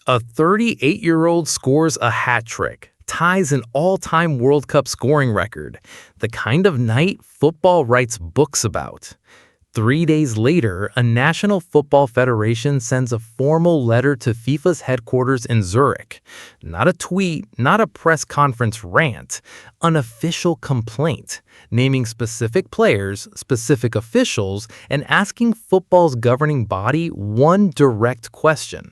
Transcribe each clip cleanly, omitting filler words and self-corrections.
A 38-year-old scores a hat trick, ties an all-time World Cup scoring record, the kind of night football writes books about. 3 days later, a National Football Federation sends a formal letter to FIFA's headquarters in Zurich. Not a tweet, not a press conference rant, an official complaint, naming specific players, specific officials, and asking football's governing body one direct question.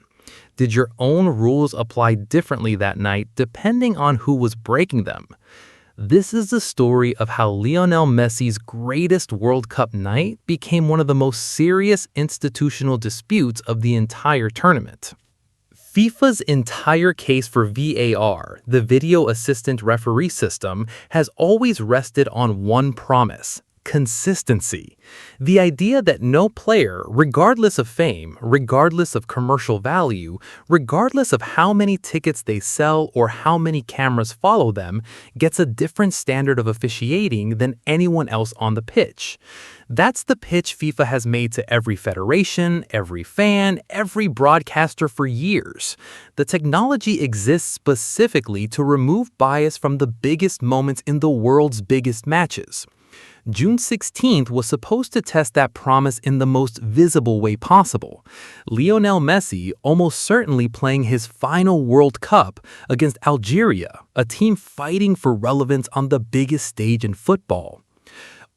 Did your own rules apply differently that night depending on who was breaking them? This is the story of how Lionel Messi's greatest World Cup night became one of the most serious institutional disputes of the entire tournament. FIFA's entire case for VAR, the Video Assistant Referee System, has always rested on one promise: consistency. The idea that no player, regardless of fame, regardless of commercial value, regardless of how many tickets they sell or how many cameras follow them, gets a different standard of officiating than anyone else on the pitch. That's the pitch FIFA has made to every federation, every fan, every broadcaster for years. The technology exists specifically to remove bias from the biggest moments in the world's biggest matches. June 16th was supposed to test that promise in the most visible way possible. Lionel Messi almost certainly playing his final World Cup against Algeria, a team fighting for relevance on the biggest stage in football.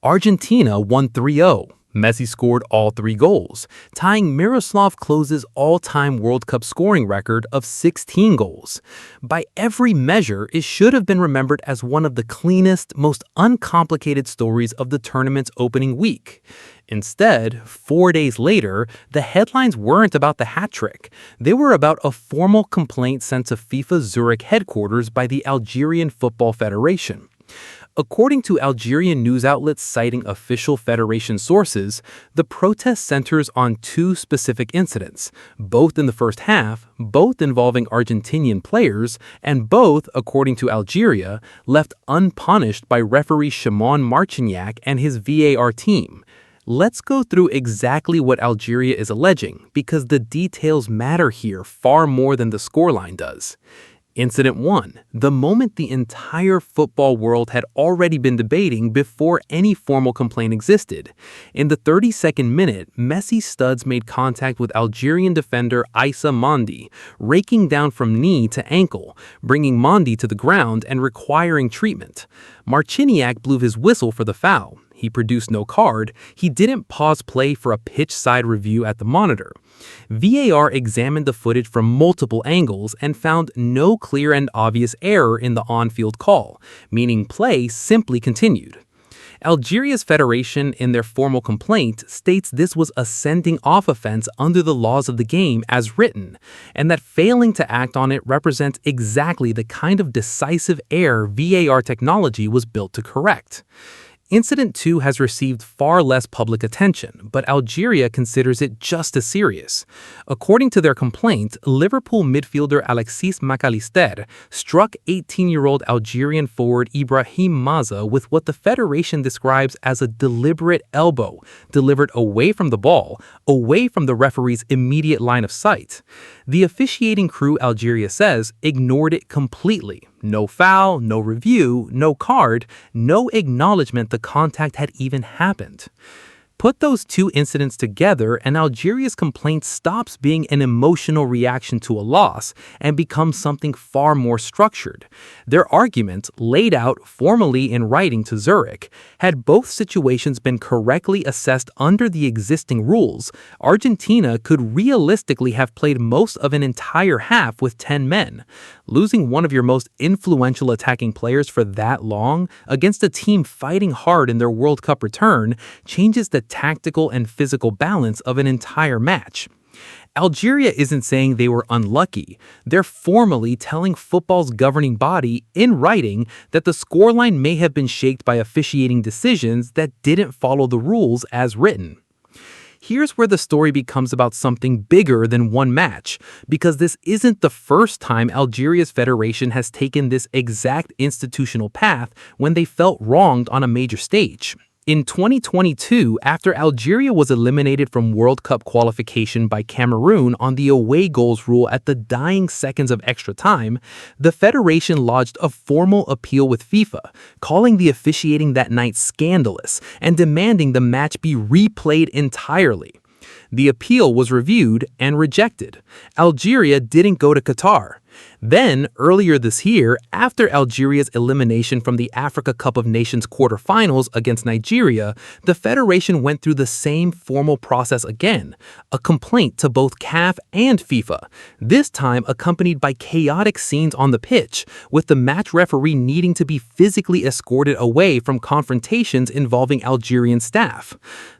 Argentina won 3-0. Messi scored all 3 goals, tying Miroslav Klose's all-time World Cup scoring record of 16 goals. By every measure, it should have been remembered as one of the cleanest, most uncomplicated stories of the tournament's opening week. Instead, 4 days later, the headlines weren't about the hat trick. They were about a formal complaint sent to FIFA's Zurich headquarters by the Algerian Football Federation. According to Algerian news outlets citing official federation sources, the protest centers on 2 specific incidents, both in the first half, both involving Argentinian players, and both, according to Algeria, left unpunished by referee Shimon Marcignac and his VAR team. Let's go through exactly what Algeria is alleging, because the details matter here far more than the scoreline does. Incident 1, the moment the entire football world had already been debating before any formal complaint existed. In the 32nd minute, Messi's studs made contact with Algerian defender Issa Mondi, raking down from knee to ankle, bringing Mondi to the ground and requiring treatment. Marcignac blew his whistle for the foul. He produced no card. He didn't pause play for a pitch side review at the monitor. VAR examined the footage from multiple angles and found no clear and obvious error in the on-field call, meaning play simply continued. Algeria's federation, in their formal complaint, states this was a sending-off offense under the laws of the game as written, and that failing to act on it represents exactly the kind of decisive error VAR technology was built to correct. Incident 2 has received far less public attention, but Algeria considers it just as serious. According to their complaint, Liverpool midfielder Alexis McAllister struck 18-year-old Algerian forward Ibrahim Maza with what the federation describes as a deliberate elbow, delivered away from the ball, away from the referee's immediate line of sight. The officiating crew, Algeria says, ignored it completely. No foul, no review, no card, no acknowledgement the contact had even happened. Put those 2 incidents together and Algeria's complaint stops being an emotional reaction to a loss and becomes something far more structured. Their argument, laid out formally in writing to Zurich, had both situations been correctly assessed under the existing rules, Argentina could realistically have played most of an entire half with 10 men. Losing one of your most influential attacking players for that long against a team fighting hard in their World Cup return changes the tactical and physical balance of an entire match. Algeria isn't saying they were unlucky. They're formally telling football's governing body in writing that the scoreline may have been shaped by officiating decisions that didn't follow the rules as written. Here's where the story becomes about something bigger than one match, because this isn't the first time Algeria's federation has taken this exact institutional path when they felt wronged on a major stage. In 2022, after Algeria was eliminated from World Cup qualification by Cameroon on the away goals rule at the dying seconds of extra time, the federation lodged a formal appeal with FIFA, calling the officiating that night scandalous and demanding the match be replayed entirely. The appeal was reviewed and rejected. Algeria didn't go to Qatar. Then, earlier this year, after Algeria's elimination from the Africa Cup of Nations quarterfinals against Nigeria, the federation went through the same formal process again, a complaint to both CAF and FIFA, this time accompanied by chaotic scenes on the pitch, with the match referee needing to be physically escorted away from confrontations involving Algerian staff.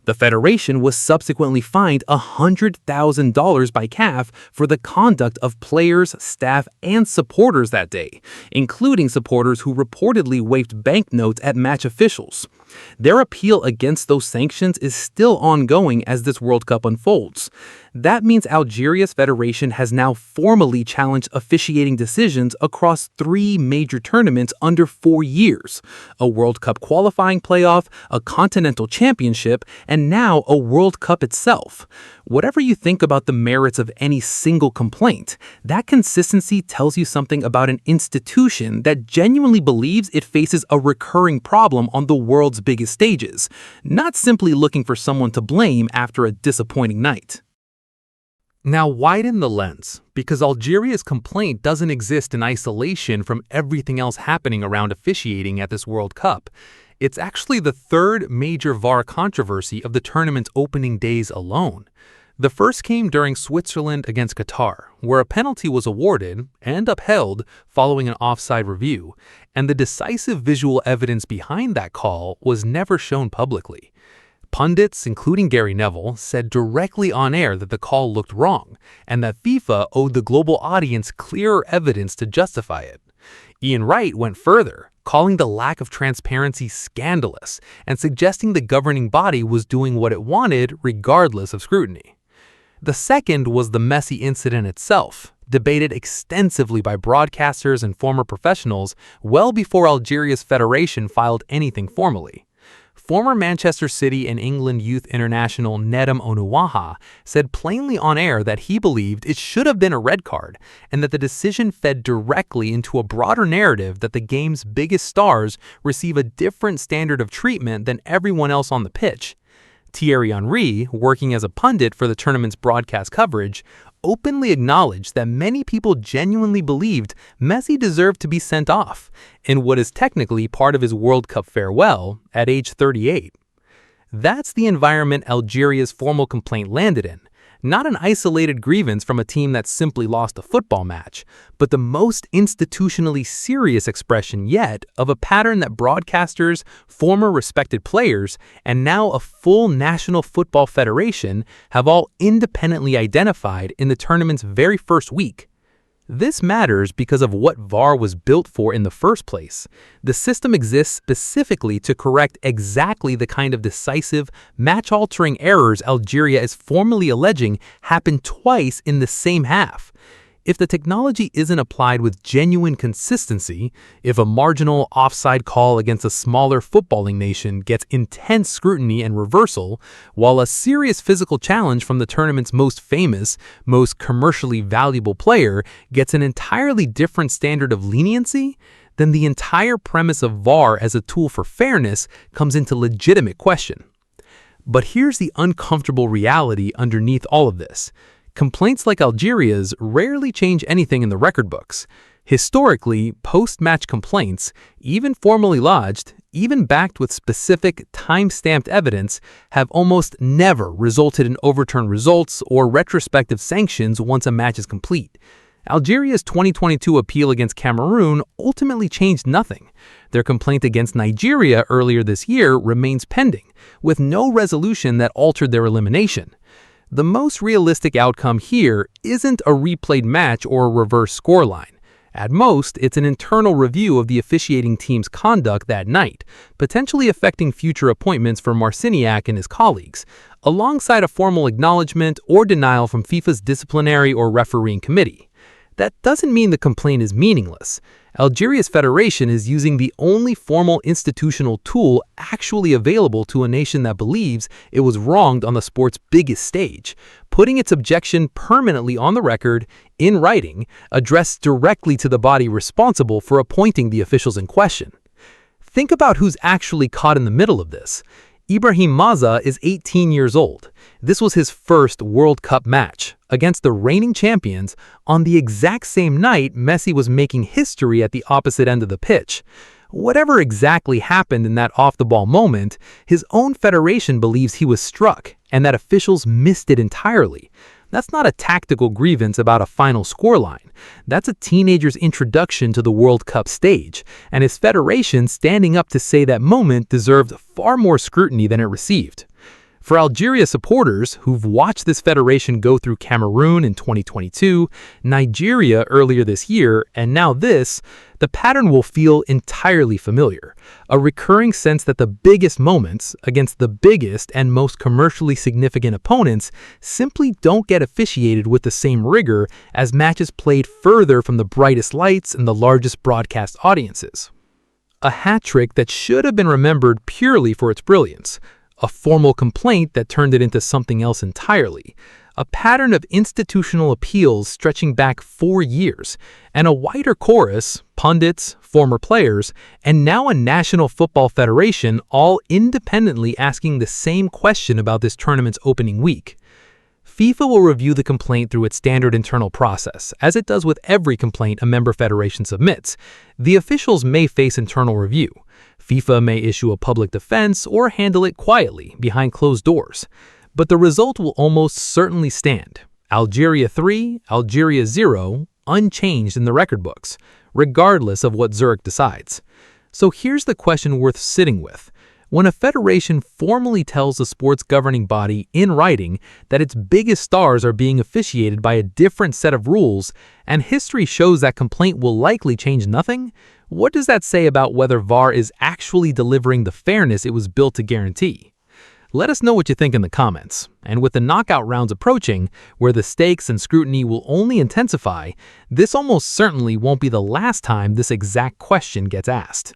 The federation was subsequently fined $100,000 by CAF for the conduct of players, staff, and supporters that day, including supporters who reportedly waved banknotes at match officials. Their appeal against those sanctions is still ongoing as this World Cup unfolds. That means Algeria's federation has now formally challenged officiating decisions across 3 major tournaments under 4 years: a World Cup qualifying playoff, a continental championship, and now a World Cup itself. Whatever you think about the merits of any single complaint, that consistency tells you something about an institution that genuinely believes it faces a recurring problem on the world's biggest stages, not simply looking for someone to blame after a disappointing night. Now widen the lens, because Algeria's complaint doesn't exist in isolation from everything else happening around officiating at this World Cup. It's actually the 3rd major VAR controversy of the tournament's opening days alone. The first came during Switzerland against Qatar, where a penalty was awarded and upheld following an offside review, and the decisive visual evidence behind that call was never shown publicly. Pundits, including Gary Neville, said directly on air that the call looked wrong, and that FIFA owed the global audience clearer evidence to justify it. Ian Wright went further, calling the lack of transparency scandalous and suggesting the governing body was doing what it wanted regardless of scrutiny. The second was the Messi incident itself, debated extensively by broadcasters and former professionals well before Algeria's federation filed anything formally. Former Manchester City and England youth international Nedum Onuaha said plainly on air that he believed it should have been a red card and that the decision fed directly into a broader narrative that the game's biggest stars receive a different standard of treatment than everyone else on the pitch. Thierry Henry, working as a pundit for the tournament's broadcast coverage, openly acknowledged that many people genuinely believed Messi deserved to be sent off in what is technically part of his World Cup farewell at age 38. That's the environment Algeria's formal complaint landed in, not an isolated grievance from a team that simply lost a football match, but the most institutionally serious expression yet of a pattern that broadcasters, former respected players, and now a full National Football Federation have all independently identified in the tournament's very first week. This matters because of what VAR was built for in the first place. The system exists specifically to correct exactly the kind of decisive, match-altering errors Algeria is formally alleging happened twice in the same half. If the technology isn't applied with genuine consistency, if a marginal offside call against a smaller footballing nation gets intense scrutiny and reversal, while a serious physical challenge from the tournament's most famous, most commercially valuable player gets an entirely different standard of leniency, then the entire premise of VAR as a tool for fairness comes into legitimate question. But here's the uncomfortable reality underneath all of this. Complaints like Algeria's rarely change anything in the record books. Historically, post-match complaints, even formally lodged, even backed with specific, time-stamped evidence, have almost never resulted in overturned results or retrospective sanctions once a match is complete. Algeria's 2022 appeal against Cameroon ultimately changed nothing. Their complaint against Nigeria earlier this year remains pending, with no resolution that altered their elimination. The most realistic outcome here isn't a replayed match or a reverse scoreline. At most, it's an internal review of the officiating team's conduct that night, potentially affecting future appointments for Marciniak and his colleagues, alongside a formal acknowledgement or denial from FIFA's disciplinary or refereeing committee. That doesn't mean the complaint is meaningless. Algeria's federation is using the only formal institutional tool actually available to a nation that believes it was wronged on the sport's biggest stage, putting its objection permanently on the record, in writing, addressed directly to the body responsible for appointing the officials in question. Think about who's actually caught in the middle of this. Ibrahim Maza is 18 years old. This was his first World Cup match against the reigning champions on the exact same night Messi was making history at the opposite end of the pitch. Whatever exactly happened in that off-the-ball moment, his own federation believes he was struck and that officials missed it entirely. That's not a tactical grievance about a final scoreline. That's a teenager's introduction to the World Cup stage, and his federation standing up to say that moment deserved far more scrutiny than it received. For Algeria supporters who've watched this federation go through Cameroon in 2022, Nigeria earlier this year, and now this, the pattern will feel entirely familiar. A recurring sense that the biggest moments against the biggest and most commercially significant opponents simply don't get officiated with the same rigor as matches played further from the brightest lights and the largest broadcast audiences. A hat trick that should have been remembered purely for its brilliance. A formal complaint that turned it into something else entirely, a pattern of institutional appeals stretching back 4 years, and a wider chorus, pundits, former players, and now a National Football Federation all independently asking the same question about this tournament's opening week. FIFA will review the complaint through its standard internal process, as it does with every complaint a member federation submits. The officials may face internal review. FIFA may issue a public defense or handle it quietly, behind closed doors. But the result will almost certainly stand. Algeria 3, Algeria 0, unchanged in the record books, regardless of what Zurich decides. So here's the question worth sitting with. When a federation formally tells the sport's governing body in writing that its biggest stars are being officiated by a different set of rules, and history shows that complaint will likely change nothing, what does that say about whether VAR is actually delivering the fairness it was built to guarantee? Let us know what you think in the comments. And with the knockout rounds approaching, where the stakes and scrutiny will only intensify, this almost certainly won't be the last time this exact question gets asked.